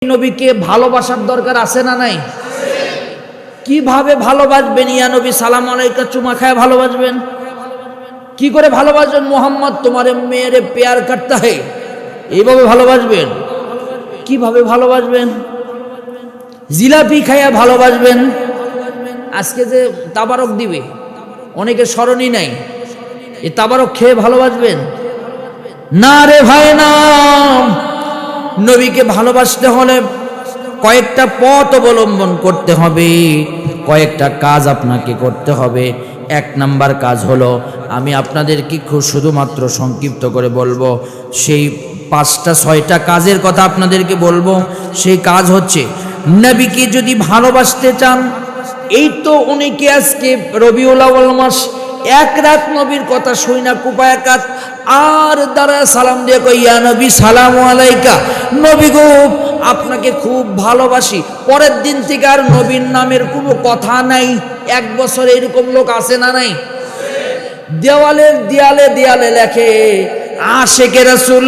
নবীকে ভালোবাসার দরকার আছে না নাই? কিভাবে ভালোবাসবেন? ইয়া নবী সালাম আলাইকা চুমা খায় ভালোবাসবেন? কি করে ভালোবাসবেন? মোহাম্মদ তোমারে মেরে প্যার করতা হে, এইভাবে ভালোবাসবেন? কিভাবে ভালোবাসবেন? জিলাপি খাইয়া ভালোবাসবেন? আজকে যে তাবারক দিবে, অনেকের স্মরণই নাই, এই তাবারক খেয়ে ভালোবাসবেন না রে ভাই না। নবীকে ভালোবাসতে হলে কয়েকটা পথ অবলম্বন করতে হবে, কয়েকটা কাজ আপনাকে করতে হবে। এক নাম্বার কাজ হলো, আমি আপনাদেরকে শুধুমাত্র সংক্ষিপ্ত করে বলবো, সেই 5টা 6টা কাজের কথা আপনাদেরকে বলবো। সেই কাজ হচ্ছে, নবীকে যদি ভালোবাসতে চান, এই তো অনেকে আজকে রবিউল আউয়াল মাস, এক রাত নবীর কথা শুই না কুপায়াকাত আর দ্বারা সালাম দিয়ে কই ইয়া নবী সালাম আলাইকা, নবী গো আপনাকে খুব ভালোবাসি, পরের দিন থেকে আর নবীর নামের কোনো কথা নাই। 1 বছর এরকম লোক আছে না নাই? দেওয়ালের দেয়ালে লেখে আশেকে রাসূল,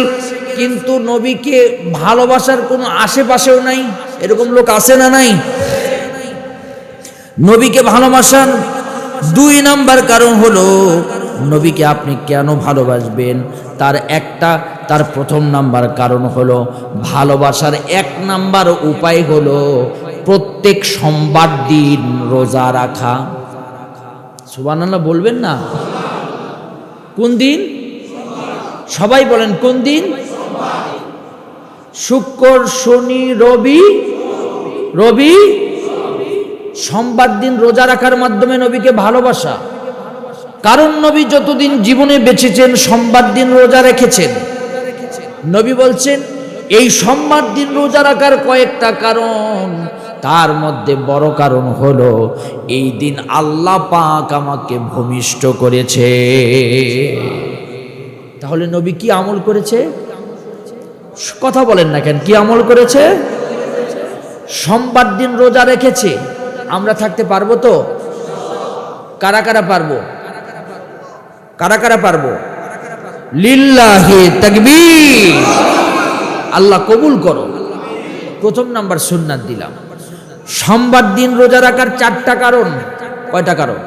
কিন্তু নবীকে ভালোবাসার কোনো আশেপাশেও নাই। এরকম লোক আছে না নাই? নবীকে ভালোবাসার 2 নাম্বার কারণ হলো, নবীকে আপনি কেন ভালোবাসবেন তার প্রথম নাম্বার কারণ হলো, ভালোবাসার 1 নাম্বার উপায় হলো প্রত্যেক সোমবার দিন রোজা রাখা। সুবহানাল্লাহ বলবেন না? কোন দিন? সবাই বলেন কোন দিন? শুক্র, শনি, রবি সোমবার দিন রোজা রাখার মাধ্যমে নবীকে ভালোবাসা। কারণ নবী যতদিন জীবনে বেঁচেছেন সোমবার দিন রোজা রেখেছেন। নবী বলছেন এই সোমবার দিন রোজা রাখার কয়েকটা কারণ, তার মধ্যে বড় কারণ হলো এই দিন আল্লাহ পাক আমাকে ভূমিষ্ঠ করেছে। তাহলে নবী কি আমল করেছে? কথা বলেন না কেন? কি আমল করেছে? সোমবার দিন রোজা রেখেছে। আমরা থাকতে পারবো তো? কারা কারা পারবো? কারা কারা পারবো? লিল্লাহি তাকবীর। আল্লাহ কবুল করো। প্রথম নাম্বার সুন্নাত দিলাম। সোমবার দিন রোজা রাখার 4টা কারণ। কয়টা কারণ?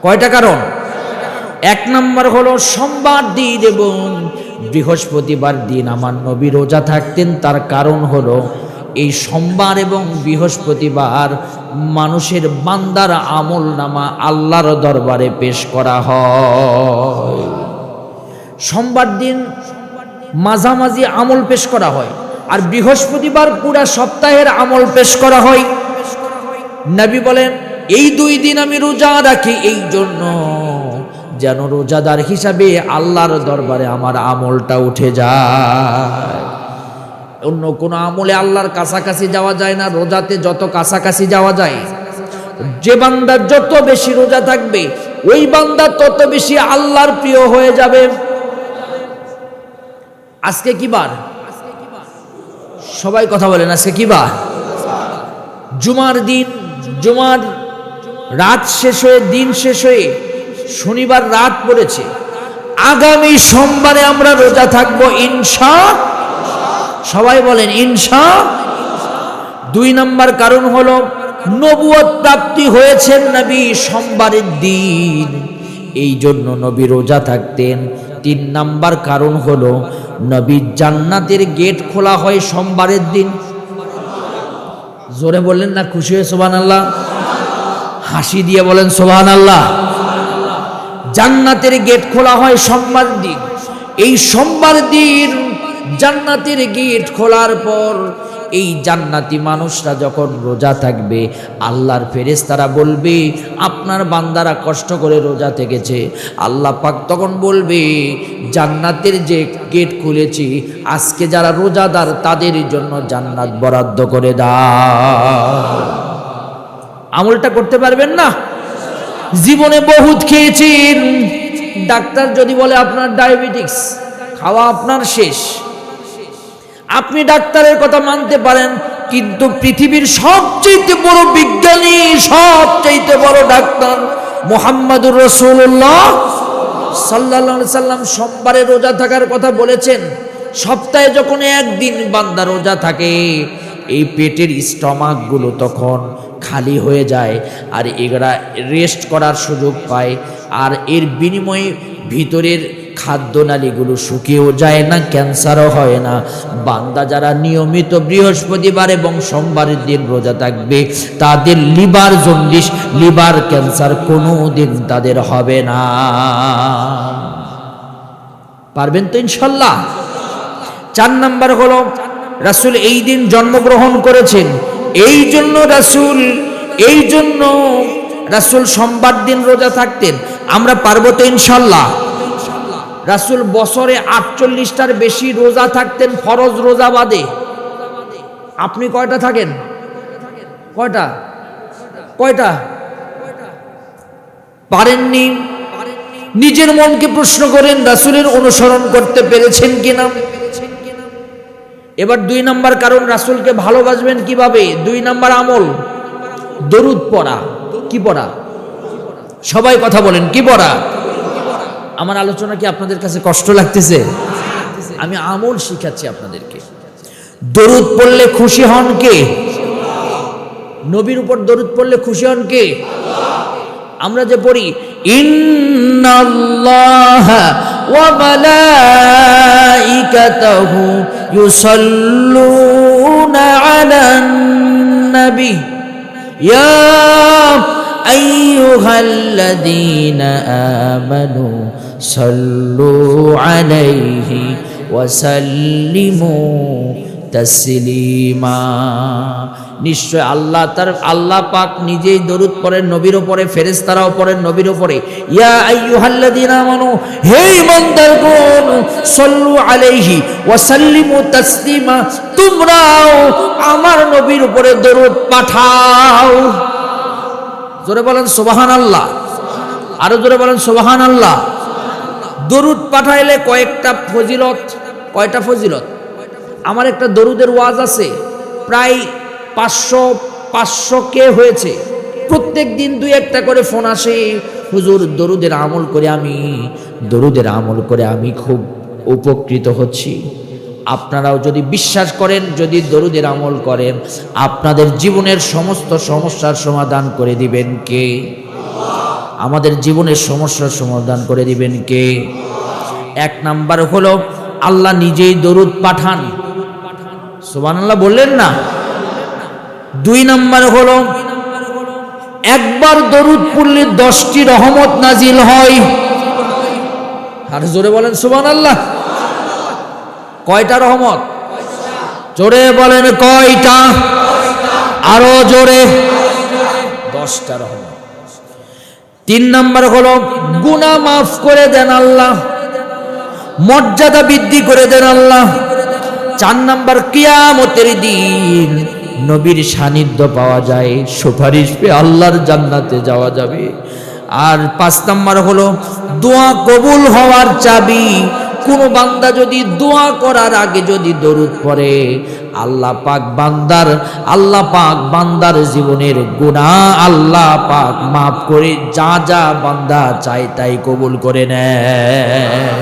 কয়টা কারণ? 1 নাম্বার হলো সোমবার দিন এবং বৃহস্পতিবার দিন আমার নবী রোজা থাকতেন। তার কারণ হলো এই সোমবার এবং বৃহস্পতিবার মানুষের বান্দার আমল নামা আল্লাহর দরবারে পেশ করা হয়। সোমবার দিন মাঝামাঝি আমল পেশ করা হয়, আর বৃহস্পতিবার পুরা সপ্তাহের আমল পেশ করা হয়। নবী বলেন এই 2 দিন আমি রোজা রাখি এই জন্য যেন রোজাদার হিসাবে আল্লাহর দরবারে আমার আমলটা উঠে যায়। অন্য কোনো আমলে আল্লাহর কাছাকাছি যাওয়া যায় না, রোজাতে যত কাছাকাছি যাওয়া যায়। যে বান্দা যত বেশি রোজা থাকবে, ওই বান্দা তত বেশি আল্লাহর প্রিয় হয়ে যাবে। আজকে কি বার? সবাই কথা বলেন, আজকে কি বার? জুমার দিন। জুমার রাত শেষ হয়ে, দিন শেষ হয়ে শনিবার রাত পড়েছে। আগামী সোমবারে আমরা রোজা থাকবো ইনশাআল্লাহ। সবাই বলেন ইনশাআল্লাহ। 2 নাম্বার কারণ হলো নবুয়ত প্রাপ্তি হয়েছেন নবী সোমবারের দিন, এই জন্য নবী রোজা থাকতেন। 3 নাম্বার কারণ হলো নবী জান্নাতের গেট খোলা হয় সোমবারের দিন। জোরে বললেন না? খুশি হয়ে সুবহানাল্লাহ? হাসি দিয়ে বলেন সুবহানাল্লাহ। জান্নাতের গেট খোলা হয় সোমবার দিন। এই সোমবার দিন জান্নাতের গেট খোলার পর এই জান্নাতি মানুষরা যখন রোজা থাকবে, আল্লাহর ফেরেশতারা বলবে আপনার বান্দারা কষ্ট করে রোজা থেকেছে। আল্লাহ পাক তখন বলবে জান্নাতের যে গেট খুলেছি, আজকে যারা রোজাদার তাদের জন্য জান্নাত বরাদ্দ করে দাও। আমলটা করতে পারবেন না? জীবনে বহুত খেয়েছেন। ডাক্তার যদি বলে আপনার ডায়াবেটিস, খাওয়া আপনার শেষ, আপনি ডাক্তারের কথা মানতে পারেন, কিন্তু পৃথিবীর সবচেয়ে বড় বিজ্ঞানী, সবচেয়ে বড় ডাক্তার মুহাম্মদুর রাসূলুল্লাহ সাল্লাল্লাহু আলাইহি সাল্লাম সোমবারে রোজা থাকার কথা বলেছেন। সপ্তাহে যখন একদিন বান্দা রোজা থাকে, এই পেটের স্টমাকগুলো তখন খালি হয়ে যায়, আর এগুলা রেস্ট করার সুযোগ পায়, আর এর বিনিময়ে ভিতরের খাদ্যনালীগুলো শুকিয়েও যায় না, ক্যান্সারও হয় না। বান্দা যারা নিয়মিত বৃহস্পতিবার এবং সোমবারের দিন রোজা থাকবে, তাদের লিভার জন্ডিস, লিভার ক্যান্সার কোনো দিন তাদের হবে না। পারবেন তো ইনশাল্লাহ? 4 নাম্বার হলো, রাসূল এই দিন জন্মগ্রহণ করেছেন, এই জন্য রাসূল সোমবার দিন রোজা থাকতেন। আমরা পারবো তো ইনশাল্লাহ? রাসূল বছরে 48টার বেশি রোজা থাকতেন, ফরজ রোজা বাদে। আপনি কয়টা থাকেন? কয়টা পারেননি? নিজের মনকে প্রশ্ন করেন, রাসূলের অনুসরণ করতে পেরেছেন কিনা। এবার 2 নাম্বার কারণ, রাসূলকে ভালোবাসবেন কিভাবে? 2 নাম্বার আমল, দরুদ পড়া। কি পড়া? সবাই কথা বলেন, কি পড়া? আমার আলোচনা কি আপনাদের কাছে কষ্ট লাগতেছে? আমি আমল শিখাচ্ছি আপনাদেরকে। দরুদ পড়লে খুশি হন কে? নবীর উপর দরুদ পড়লে খুশি হন কে? আমরা যে পড়ি ইন্নাল্লাহা ওয়া মালাইকাতাহু ইউসাল্লুনা আলান নবী ইয়া আইয়ুহাল্লাযীনা আমানু সাল্লু আলাইহি ওয়া সাল্লিমু তাসলিমা। নিশ্চয় আল্লাহ পাক নিজেই দরুদ পড়েন নবীর উপরে, ফেরেশতারাও পড়েন নবীর উপরে। ইয়া আইয়ুহাল্লাযীনা আমানু, হে ঈমানদারগণ, সাল্লু আলাইহি ওয়া সাল্লিমু তাসলিমা, তোমরাও আমার নবীর উপরে দরুদ পাঠাও। জোরে বলেন সুবহানাল্লাহ, আরো জোরে বলেন সুবহানাল্লাহ। দরুদ পাঠাইলে কয়েকটা ফজিলত। কয়টা ফজিলত? আমার একটা দরুদের ওয়াজ আছে, প্রায় 500 হয়েছে। প্রত্যেক দিন 2-1টা করে ফোন আসে, হুজুর দরুদের আমল করে আমি খুব উপকৃত হচ্ছি। আপনারাও যদি বিশ্বাস করেন, যদি দরুদের আমল করেন, আপনাদের জীবনের সমস্ত সমস্যার সমাধান করে দিবেন কে? আমাদের জীবনের সমস্যার সমাধান করে দিবেন কে? 1 নাম্বার হলো, আল্লাহ নিজেই দরুদ পাঠান। সুবহানাল্লাহ বললেন না? 2 নাম্বার হলো, একবার দরুদ পড়লে 10টি রহমত নাজিল হয়। আর জোরে বলেন সুবহানাল্লাহ। কয়টা রহমত? জোরে বলেন কয়টা? আরো জোরে। 10টা রহমত। 3 নাম্বার হলো, গুনাহ মাফ করে দেন আল্লাহ, মর্যাদা বৃদ্ধি করে দেন আল্লাহ। 4 নাম্বার, কিয়ামতের দিন নবীর সান্নিধ্য পাওয়া যায়, সুপারিশ পেয়ে আল্লাহর জান্নাতে যাওয়া যাবে। আর 5 নাম্বার হলো, দোয়া কবুল হওয়ার চাবি। কোন বান্দা যদি দোয়া করার আগে যদি দরুদ পড়ে, আল্লাহ পাক বান্দার জীবনের গুনাহ আল্লাহ পাক মাফ করে যা বান্দা চায় তাই কবুল করে নেয়।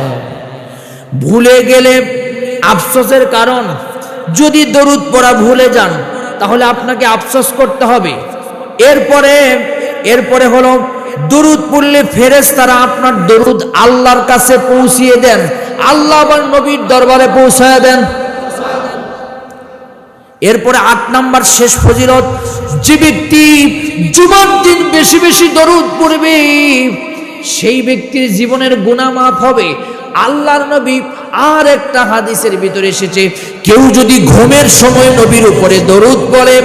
ভুলে গেলে আফসোসের কারণ। যদি দরুদ পড়া ভুলে যান, তাহলে আপনাকে আফসোস করতে হবে। এরপরে হলো, দরুদ পড়লে ফেরেশতারা আপনার দরুদ আল্লাহর কাছে পৌঁছিয়ে দেন, আল্লাহ আবার নবীর দরবারে পৌঁছায় দেন। এরপরে 8 নাম্বার শেষ ফজিলত, যে ব্যক্তি জুমার দিন বেশি বেশি দরুদ পড়বে, সেই ব্যক্তির জীবনের গুনাহ মাফ হবে। আল্লাহর নবী আর একটা হাদিসের ভিতরে এসেছে, কেউ যদি ঘুমের সময় নবীর উপরে দরুদ পড়ে,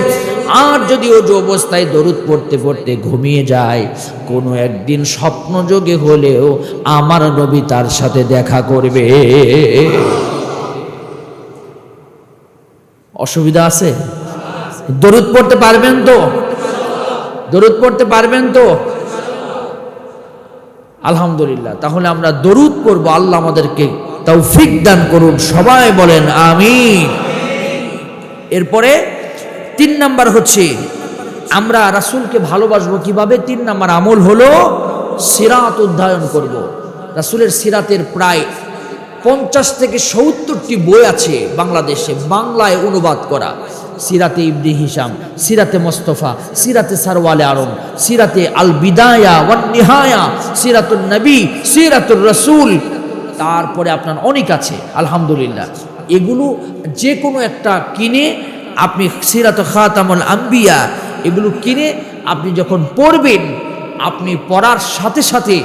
আর যদি ওযু অবস্থায় দরুদ পড়তে পড়তে ঘুমিয়ে যায়, কোনো একদিন স্বপ্নযোগে হলেও আমার নবী তার সাথে দেখা করবে। অসুবিধা আছে? দরুদ পড়তে পারবেন তো? দরুদ পড়তে পারবেন তো? আলহামদুলিল্লাহ। তাহলে আমরা দরুদ পড়ব, আল্লাহ আমাদেরকে তৌফিক দান করুন। সবাই বলেন আমিন। এরপরে 3 নাম্বার হচ্ছে, আমরা রাসূলকে ভালোবাসবো কিভাবে? 3 নাম্বার আমল হলো সিরাত অধ্যয়ন করব। রাসূলের সিরাতের প্রায় 50 থেকে 70টি বই আছে বাংলাদেশে বাংলায় অনুবাদ করা। সিরাতে ইবনে হিশাম, সিরাতে মোস্তফা, সিরাতে সারওয়ালে আরম, সিরাতে আল বিদায়া ওয়ান নিহায়া, সিরাতুন নবী, সিরাতুর রাসূল, তারপরে আপনার অনেক আছে আলহামদুলিল্লাহ। এগুলো যে কোনো একটা কিনে আপনি সিরাত খাতামুল আম্বিয়া এগুলো কিনে আপনি যখন পড়বেন, আপনি পড়ার সাথে সাথে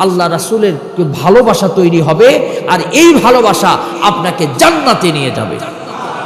আল্লাহ রাসূলের ভালোবাসা তৈরি হবে, আর এই ভালোবাসা আপনাকে জান্নাতে নিয়ে যাবে।